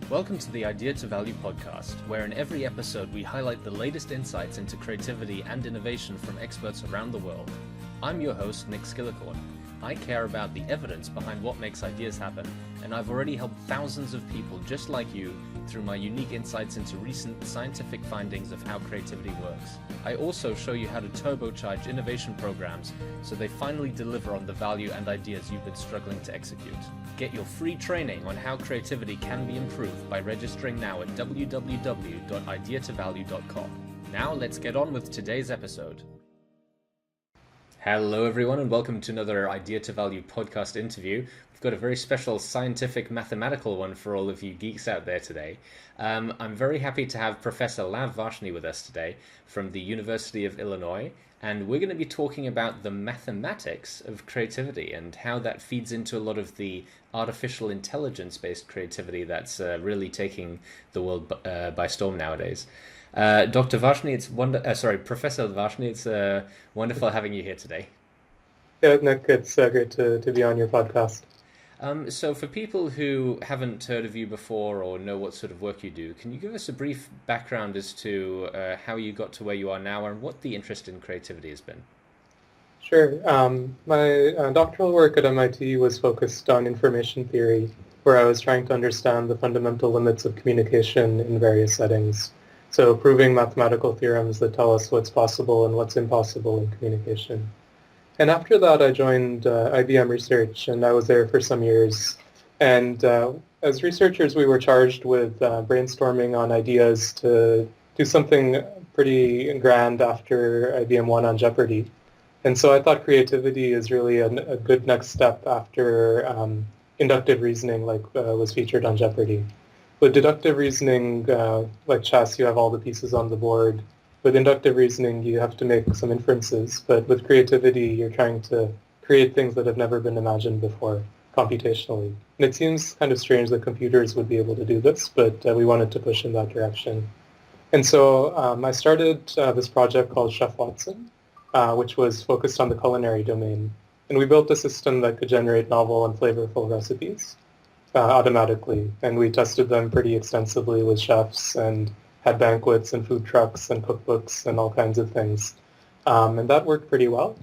Welcome to the Idea to Value podcast, where in every episode we highlight the latest insights into creativity and innovation from experts around the world. I'm your host, Nick Skillicorn. I care about the evidence behind what makes ideas happen, and I've already helped thousands of people just like you through my unique insights into recent scientific findings of how creativity works. I also show you how to turbocharge innovation programs so they finally deliver on the value and ideas you've been struggling to execute. Get your free training on how creativity can be improved by registering now at www.ideatovalue.com. Now let's get on with today's episode. Hello everyone, and welcome to another Idea to Value podcast interview. We've got a very special scientific mathematical one for all of you geeks out there today. I'm very happy to have Professor Lav Varshney with us today from the University of Illinois, and we're going to be talking about the mathematics of creativity and how that feeds into a lot of the artificial intelligence-based creativity that's really taking the world by storm nowadays. Dr. Varshney, Professor Varshney, it's wonderful having you here today. Yeah, Nick, it's great to be on your podcast. So for people who haven't heard of you before or know what sort of work you do, can you give us a brief background as to how you got to where you are now and what the interest in creativity has been? Sure. My doctoral work at MIT was focused on information theory, where I was trying to understand the fundamental limits of communication in various settings. So proving mathematical theorems that tell us what's possible and what's impossible in communication. And after that, I joined IBM Research, and I was there for some years. And as researchers, we were charged with brainstorming on ideas to do something pretty grand after IBM won on Jeopardy. And so I thought creativity is really a good next step after inductive reasoning, like was featured on Jeopardy. With deductive reasoning, like chess, you have all the pieces on the board. With inductive reasoning, you have to make some inferences. But with creativity, you're trying to create things that have never been imagined before computationally. And it seems kind of strange that computers would be able to do this, but we wanted to push in that direction. And so I started this project called Chef Watson, which was focused on the culinary domain. And we built a system that could generate novel and flavorful recipes automatically. And we tested them pretty extensively with chefs and had banquets and food trucks and cookbooks and all kinds of things. And that worked pretty well.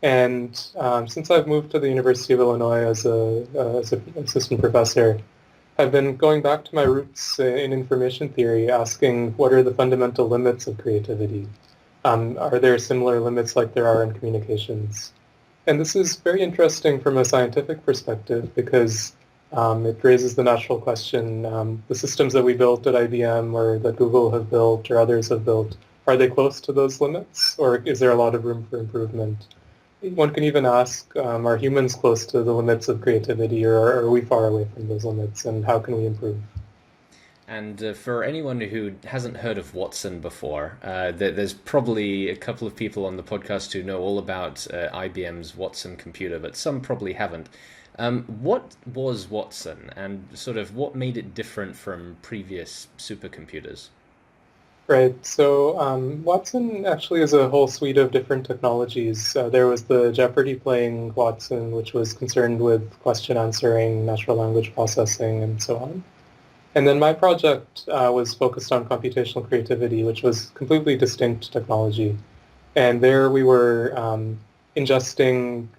And since I've moved to the University of Illinois as an assistant professor, I've been going back to my roots in information theory, asking what are the fundamental limits of creativity? Are there similar limits like there are in communications? And this is very interesting from a scientific perspective because it raises the natural question, the systems that we built at IBM or that Google have built or others have built, are they close to those limits, or is there a lot of room for improvement? One can even ask, are humans close to the limits of creativity, or are we far away from those limits, and how can we improve? And for anyone who hasn't heard of Watson before, there's probably a couple of people on the podcast who know all about IBM's Watson computer, but some probably haven't. What was Watson, and sort of what made it different from previous supercomputers? Right. So Watson actually is a whole suite of different technologies. There was the Jeopardy playing Watson, which was concerned with question answering, natural language processing, and so on. And then my project was focused on computational creativity, which was completely distinct technology. And there we were ingesting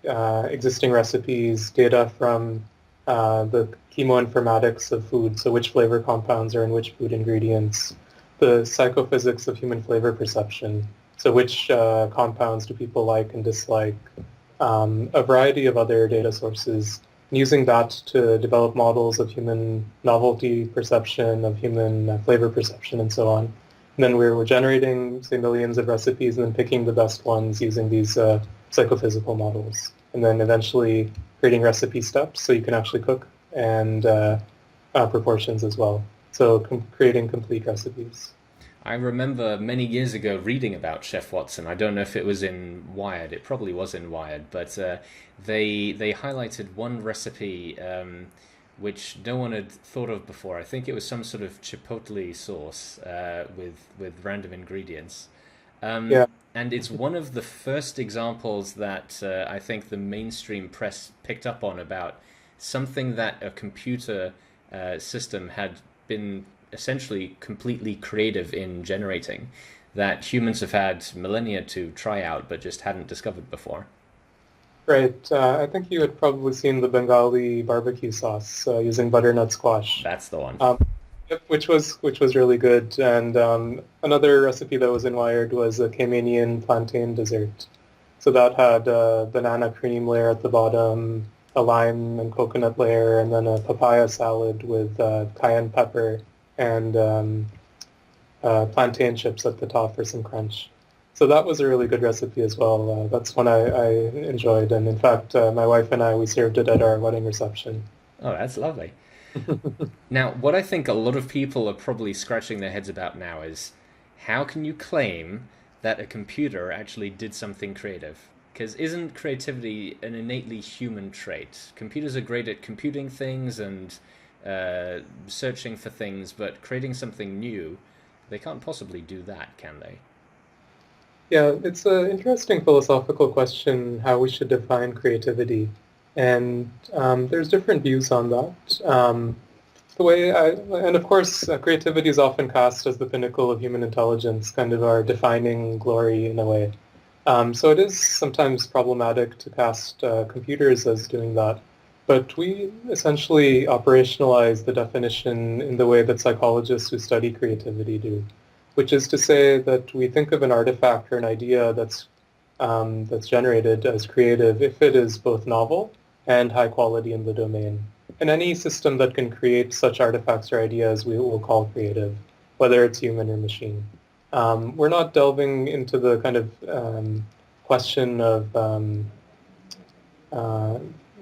existing recipes, data from the chemoinformatics of food, so which flavor compounds are in which food ingredients, the psychophysics of human flavor perception, so which compounds do people like and dislike, a variety of other data sources, using that to develop models of human novelty perception, of human flavor perception, and so on. And then we were generating, say, millions of recipes and then picking the best ones using these psychophysical models, and then eventually creating recipe steps so you can actually cook, and proportions as well. So creating complete recipes. I remember many years ago reading about Chef Watson. I don't know if it was in Wired. It probably was in Wired, but they highlighted one recipe which no one had thought of before. I think it was some sort of chipotle sauce with random ingredients. Yeah. And it's one of the first examples that I think the mainstream press picked up on about something that a computer system had been essentially completely creative in generating that humans have had millennia to try out but just hadn't discovered before. Right. I think you had probably seen the Bengali barbecue sauce using butternut squash. That's the one. Yep, which was really good. And another recipe that was in Wired was a Caymanian plantain dessert. So that had a banana cream layer at the bottom, a lime and coconut layer, and then a papaya salad with cayenne pepper and plantain chips at the top for some crunch. So that was a really good recipe as well. That's one I enjoyed. And in fact, my wife and I, we served it at our wedding reception. Oh, that's lovely. Now, what I think a lot of people are probably scratching their heads about now is how can you claim that a computer actually did something creative? Because isn't creativity an innately human trait? Computers are great at computing things and searching for things, but creating something new, they can't possibly do that, can they? Yeah, it's an interesting philosophical question how we should define creativity. And there's different views on that. And of course, creativity is often cast as the pinnacle of human intelligence, kind of our defining glory in a way. So it is sometimes problematic to cast computers as doing that. But we essentially operationalize the definition in the way that psychologists who study creativity do, which is to say that we think of an artifact or an idea that's generated as creative if it is both novel and high quality in the domain. And any system that can create such artifacts or ideas we will call creative, whether it's human or machine. We're not delving into the kind of question of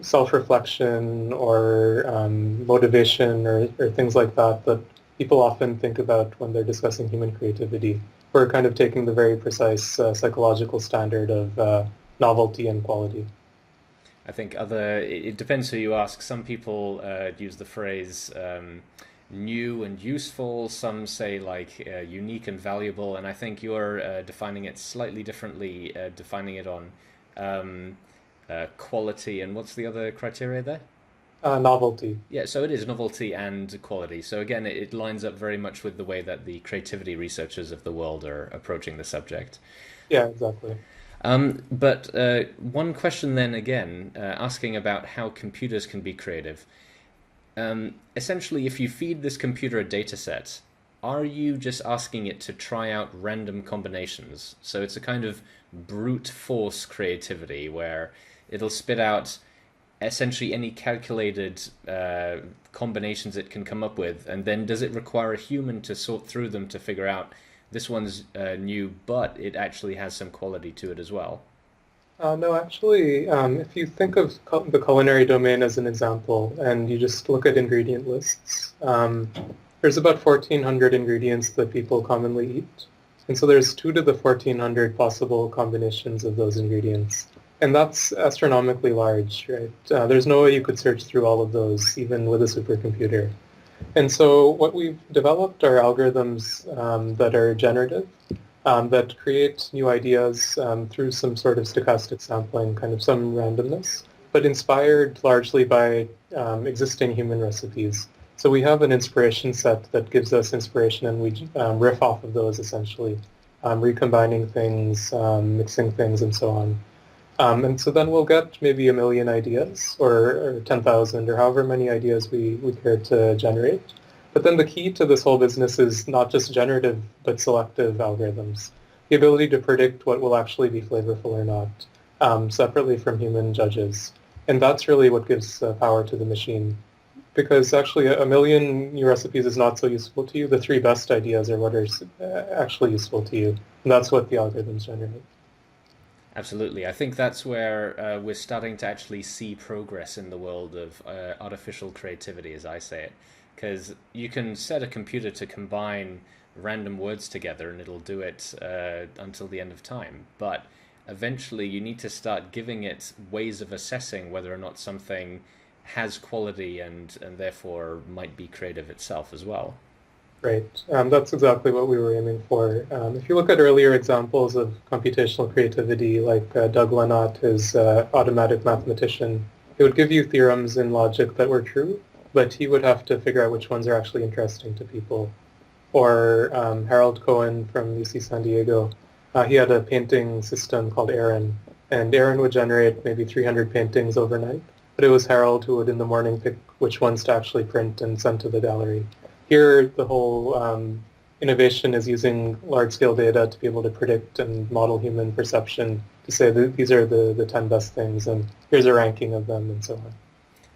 self-reflection or motivation or things like that that people often think about when they're discussing human creativity. We're kind of taking the very precise psychological standard of novelty and quality. I think it depends who you ask. Some people use the phrase new and useful. Some say like unique and valuable. And I think you're defining it slightly differently, defining it on quality. And what's the other criteria there? Novelty. Yeah, so it is novelty and quality. So again, it lines up very much with the way that the creativity researchers of the world are approaching the subject. Yeah, exactly. But one question then again, asking about how computers can be creative. Essentially, if you feed this computer a data set, are you just asking it to try out random combinations? So it's a kind of brute force creativity where it'll spit out essentially any calculated combinations it can come up with, and then does it require a human to sort through them to figure out this one's new, but it actually has some quality to it as well? No, actually, if you think of the culinary domain as an example, and you just look at ingredient lists, there's about 1,400 ingredients that people commonly eat. And so there's 2 to the 1,400 possible combinations of those ingredients. And that's astronomically large, right? There's no way you could search through all of those, even with a supercomputer. And so what we've developed are algorithms that are generative, that create new ideas through some sort of stochastic sampling, kind of some randomness, but inspired largely by existing human recipes. So we have an inspiration set that gives us inspiration, and we riff off of those essentially, recombining things, mixing things, and so on. And so then we'll get maybe 1 million ideas or 10,000 or however many ideas we care to generate. But then the key to this whole business is not just generative but selective algorithms. The ability to predict what will actually be flavorful or not, separately from human judges. And that's really what gives power to the machine. Because actually 1 million new recipes is not so useful to you. The 3 best ideas are what are actually useful to you. And that's what the algorithms generate. Absolutely. I think that's where we're starting to actually see progress in the world of artificial creativity, as I say it. Because you can set a computer to combine random words together and it'll do it until the end of time. But eventually you need to start giving it ways of assessing whether or not something has quality and therefore might be creative itself as well. Right. That's exactly what we were aiming for. If you look at earlier examples of computational creativity, like Doug Lenat, his automatic mathematician, it would give you theorems in logic that were true, but he would have to figure out which ones are actually interesting to people. Or Harold Cohen from UC San Diego, he had a painting system called Aaron, and Aaron would generate maybe 300 paintings overnight, but it was Harold who would in the morning pick which ones to actually print and send to the gallery. Here, the whole innovation is using large-scale data to be able to predict and model human perception to say that these are the 10 best things, and here's a ranking of them, and so on.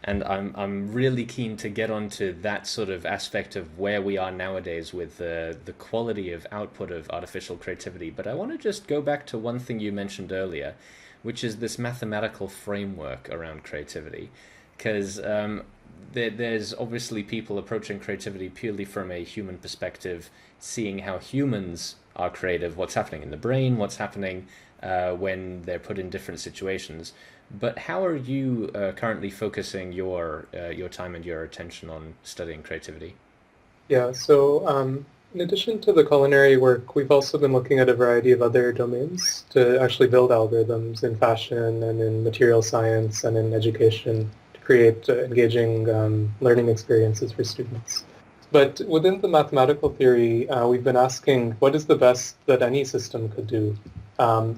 And I'm really keen to get onto that sort of aspect of where we are nowadays with the quality of output of artificial creativity. But I want to just go back to one thing you mentioned earlier, which is this mathematical framework around creativity. Because there's obviously people approaching creativity purely from a human perspective, seeing how humans are creative, what's happening in the brain, what's happening when they're put in different situations. But how are you currently focusing your time and your attention on studying creativity? Yeah, so in addition to the culinary work, we've also been looking at a variety of other domains to actually build algorithms in fashion and in material science and in education to create engaging learning experiences for students. But within the mathematical theory, we've been asking what is the best that any system could do?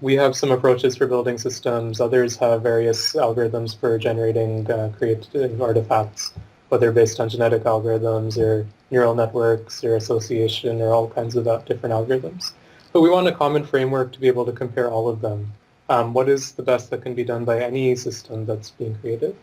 We have some approaches for building systems. Others have various algorithms for generating creative artifacts, whether based on genetic algorithms or neural networks or association or all kinds of different algorithms. But we want a common framework to be able to compare all of them. What is the best that can be done by any system that's being created?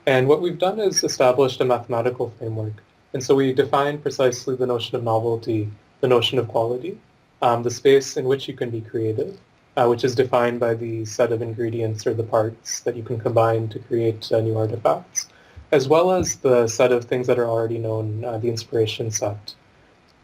And what we've done is established a mathematical framework. And so we define precisely the notion of novelty, the notion of quality, the space in which you can be creative, which is defined by the set of ingredients or the parts that you can combine to create new artifacts, as well as the set of things that are already known, the inspiration set.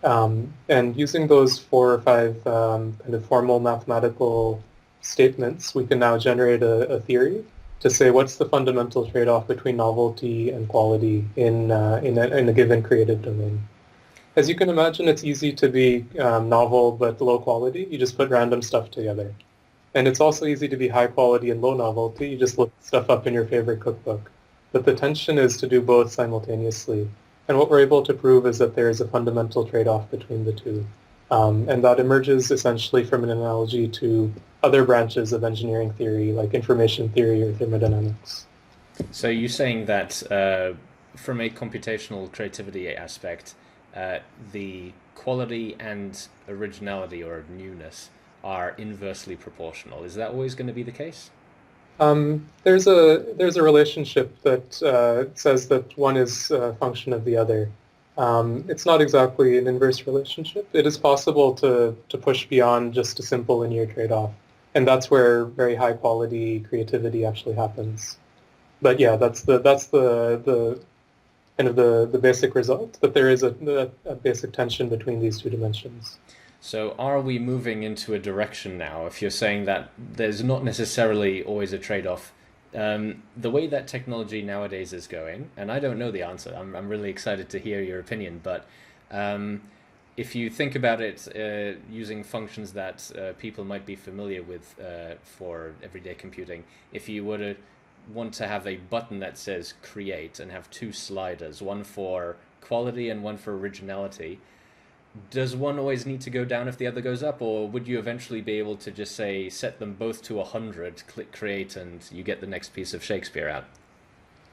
And using those 4 or 5 kind of formal mathematical statements, we can now generate a theory to say what's the fundamental trade-off between novelty and quality in a given creative domain. As you can imagine, it's easy to be novel but low quality. You just put random stuff together. And it's also easy to be high quality and low novelty. You just look stuff up in your favorite cookbook. But the tension is to do both simultaneously. And what we're able to prove is that there is a fundamental trade-off between the two. And that emerges essentially from an analogy to other branches of engineering theory, like information theory or thermodynamics. So you're saying that from a computational creativity aspect, the quality and originality or newness are inversely proportional. Is that always going to be the case? There's a relationship that says that one is a function of the other. It's not exactly an inverse relationship. It is possible to push beyond just a simple linear trade-off, and that's where very high quality creativity actually happens. But yeah, that's the kind of the basic result, that there is a basic tension between these two dimensions. So are we moving into a direction now, if you're saying that there's not necessarily always a trade-off? The way that technology nowadays is going, and I don't know the answer, I'm really excited to hear your opinion, but if you think about it using functions that people might be familiar with for everyday computing, if you were to want to have a button that says create and have 2 sliders, one for quality and one for originality, does one always need to go down if the other goes up, or would you eventually be able to just say set them both to 100, click create, and you get the next piece of Shakespeare out?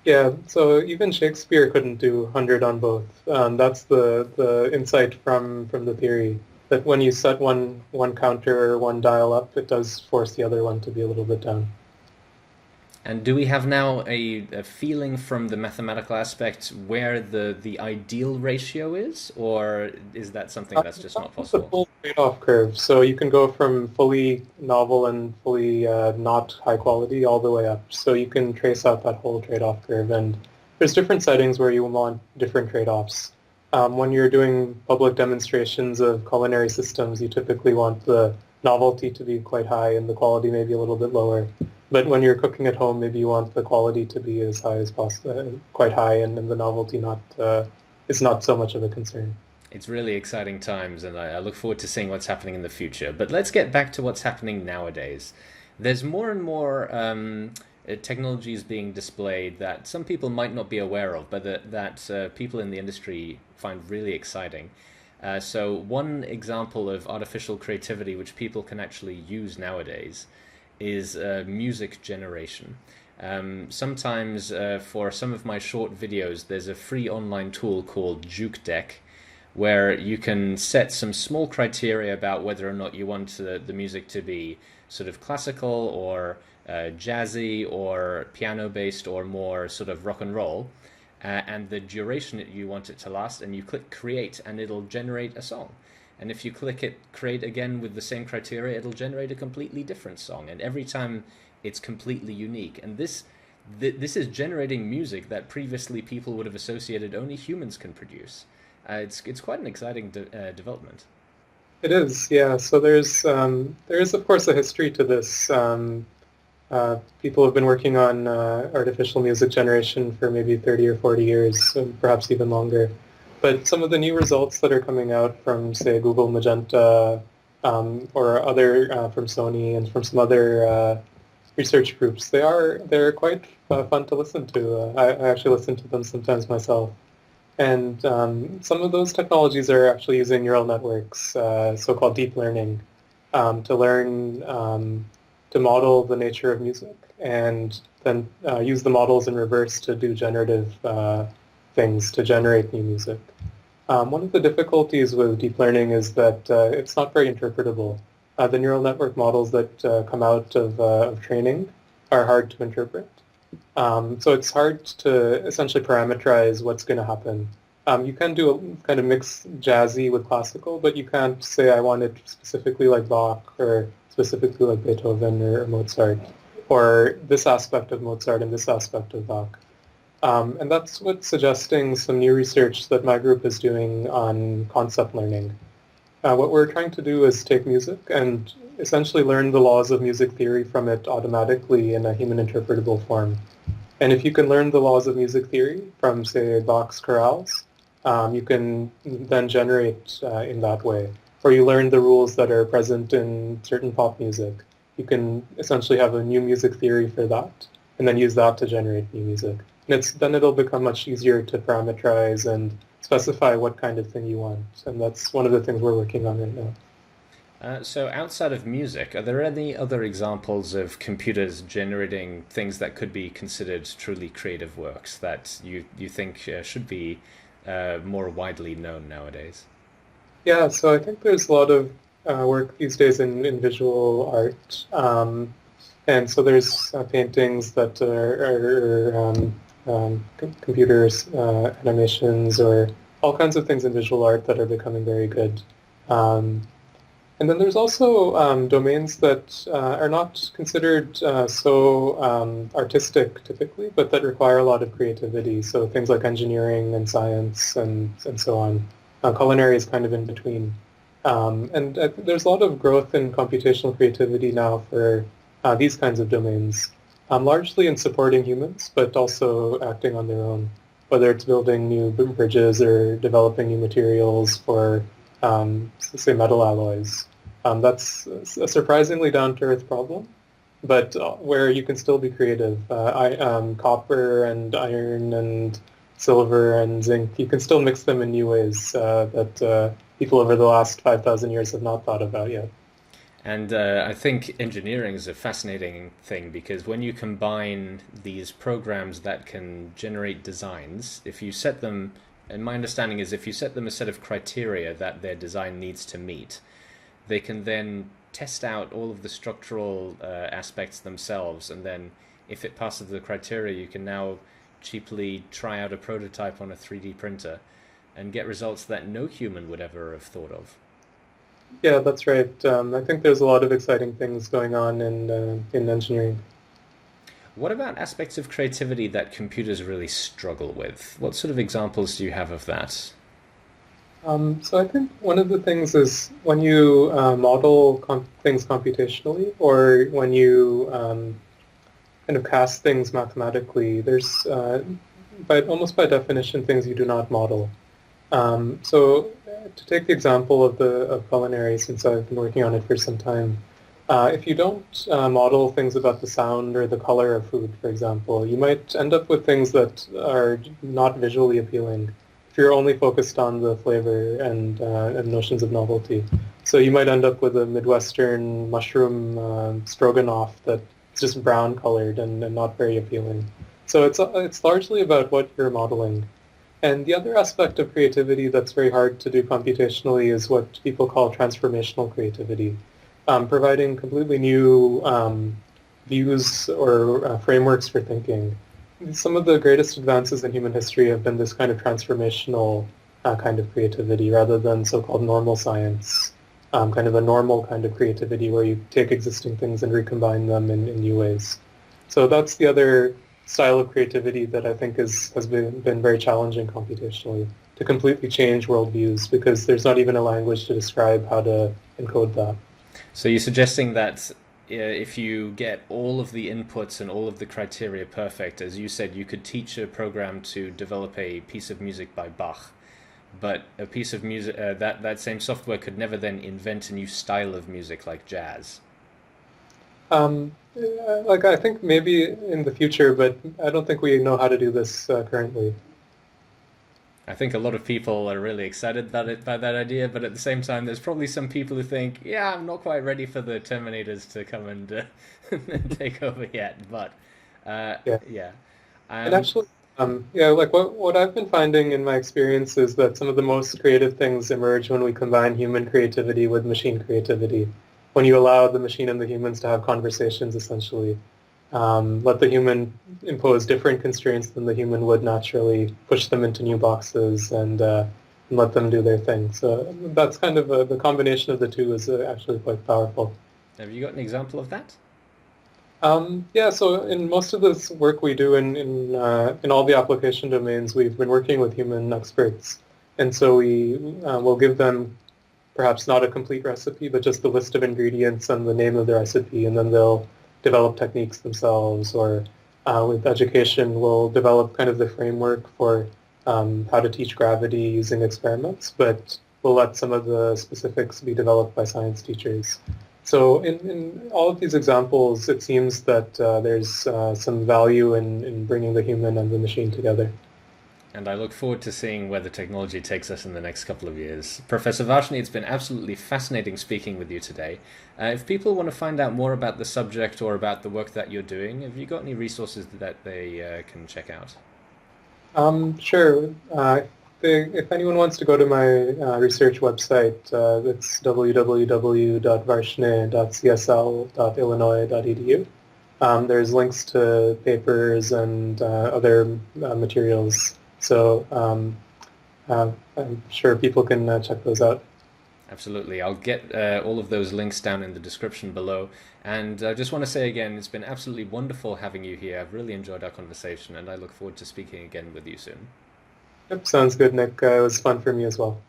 Yeah, so even Shakespeare couldn't do 100 on both. That's the insight from the theory, that when you set one counter or one dial up, it does force the other one to be a little bit down. And do we have now a feeling from the mathematical aspect where the ideal ratio is, or is that something that's just not possible? It's a full trade-off curve, so you can go from fully novel and fully not high quality all the way up. So you can trace out that whole trade-off curve, and there's different settings where you want different trade-offs. When you're doing public demonstrations of culinary systems, you typically want the novelty to be quite high and the quality maybe a little bit lower. But when you're cooking at home, maybe you want the quality to be as high as possible, quite high, and the novelty is not so much of a concern. It's really exciting times, and I look forward to seeing what's happening in the future. But let's get back to what's happening nowadays. There's more and more technology is being displayed that some people might not be aware of, but that people in the industry find really exciting. So one example of artificial creativity which people can actually use nowadays is music generation. Sometimes for some of my short videos, there's a free online tool called JukeDeck, where you can set some small criteria about whether or not you want the music to be sort of classical or jazzy or piano-based or more sort of rock and roll, and the duration that you want it to last, and you click create and it'll generate a song. And if you click it create again with the same criteria, it'll generate a completely different song, and every time it's completely unique. And this is generating music that previously people would have associated only humans can produce. It's quite an exciting development. It is, yeah. So there is of course a history to this. People have been working on artificial music generation for maybe 30 or 40 years, perhaps even longer. But some of the new results that are coming out from, say, Google Magenta, or other from Sony and from some other research groups, they're quite fun to listen to. I actually listen to them sometimes myself. And some of those technologies are actually using neural networks, so-called deep learning, to learn, to model the nature of music, and then use the models in reverse to do generative things to generate new music. One of the difficulties with deep learning is that it's not very interpretable. The neural network models that come out of training are hard to interpret. So it's hard to essentially parameterize what's going to happen. You can do a kind of mix jazzy with classical, but you can't say I want it specifically like Bach or specifically like Beethoven or Mozart, or this aspect of Mozart and this aspect of Bach. And that's what's suggesting some new research that my group is doing on concept learning. What we're trying to do is take music and essentially learn the laws of music theory from it automatically in a human interpretable form. And if you can learn the laws of music theory from, say, Bach's chorales, you can then generate in that way. Or you learn the rules that are present in certain pop music. You can essentially have a new music theory for that, and then use that to generate new music. And then it'll become much easier to parameterize and specify what kind of thing you want. And that's one of the things we're working on right now. So outside of music, are there any other examples of computers generating things that could be considered truly creative works that you think should be more widely known nowadays? Yeah, so I think there's a lot of work these days in visual art. And so there's paintings that are computers, animations, or all kinds of things in visual art that are becoming very good. And then there's also domains that are not considered so artistic typically, but that require a lot of creativity. So things like engineering and science and so on. Culinary is kind of in between. And there's a lot of growth in computational creativity now for these kinds of domains, largely in supporting humans, but also acting on their own, whether it's building new bridges or developing new materials for, say, metal alloys. That's a surprisingly down-to-earth problem, but where you can still be creative. Copper and iron and silver and zinc, you can still mix them in new ways that people over the last 5,000 years have not thought about yet. And I think engineering is a fascinating thing, because when you combine these programs that can generate designs, if you set them, and my understanding is if you set them a set of criteria that their design needs to meet, they can then test out all of the structural aspects themselves, and then if it passes the criteria, you can now cheaply try out a prototype on a 3D printer and get results that no human would ever have thought of. Yeah, that's right. I think there's a lot of exciting things going on in engineering. What about aspects of creativity that computers really struggle with? What sort of examples do you have of that? So I think one of the things is when you model things computationally, or when you kind of cast things mathematically, there's almost by definition things you do not model. So to take the example of culinary, since I've been working on it for some time, If you don't model things about the sound or the color of food, for example, you might end up with things that are not visually appealing if you're only focused on the flavor and notions of novelty. So you might end up with a Midwestern mushroom stroganoff that's just brown colored and not very appealing. So it's largely about what you're modeling. And the other aspect of creativity that's very hard to do computationally is what people call transformational creativity, providing completely new views or frameworks for thinking. Some of the greatest advances in human history have been this kind of transformational kind of creativity rather than so-called normal science, kind of a normal kind of creativity where you take existing things and recombine them in new ways. So that's the other style of creativity that I think has been very challenging computationally, to completely change worldviews because there's not even a language to describe how to encode that. So you're suggesting that if you get all of the inputs and all of the criteria perfect, as you said, you could teach a program to develop a piece of music by Bach, but a piece of music that same software could never then invent a new style of music like jazz. I think maybe in the future, but I don't think we know how to do this currently. I think a lot of people are really excited by that idea, but at the same time, there's probably some people who think, "Yeah, I'm not quite ready for the Terminators to come and take over yet." But Yeah. yeah, And actually, yeah, like what I've been finding in my experience is that some of the most creative things emerge when we combine human creativity with machine creativity. When you allow the machine and the humans to have conversations, essentially, let the human impose different constraints than the human would naturally, push them into new boxes, and let them do their thing. So that's kind of the combination of the two is actually quite powerful. Have you got an example of that? Yeah, so in most of this work we do in all the application domains, we've been working with human experts, and so we will give them perhaps not a complete recipe, but just the list of ingredients and the name of the recipe, and then they'll develop techniques themselves. Or with education, we'll develop kind of the framework for how to teach gravity using experiments, but we'll let some of the specifics be developed by science teachers. So in all of these examples, it seems that there's some value in bringing the human and the machine together. And I look forward to seeing where the technology takes us in the next couple of years. Professor Varshney, it's been absolutely fascinating speaking with you today. If people want to find out more about the subject or about the work that you're doing, have you got any resources that they can check out? Sure. If anyone wants to go to my research website, it's www.varshney.csl.illinois.edu. There's links to papers and other materials. So I'm sure people can check those out. Absolutely. I'll get all of those links down in the description below. And I just want to say again, it's been absolutely wonderful having you here. I've really enjoyed our conversation, and I look forward to speaking again with you soon. Yep, sounds good, Nick. It was fun for me as well.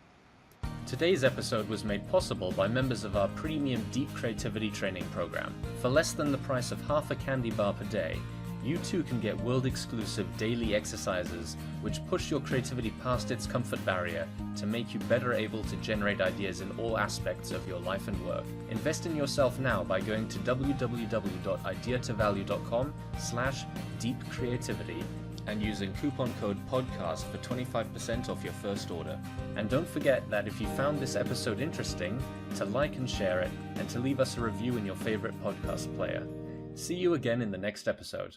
Today's episode was made possible by members of our premium Deep Creativity Training Program. For less than the price of half a candy bar per day, you too can get world-exclusive daily exercises which push your creativity past its comfort barrier to make you better able to generate ideas in all aspects of your life and work. Invest in yourself now by going to www.ideatovalue.com/deepcreativity and using coupon code PODCAST for 25% off your first order. And don't forget that if you found this episode interesting, to like and share it, and to leave us a review in your favorite podcast player. See you again in the next episode.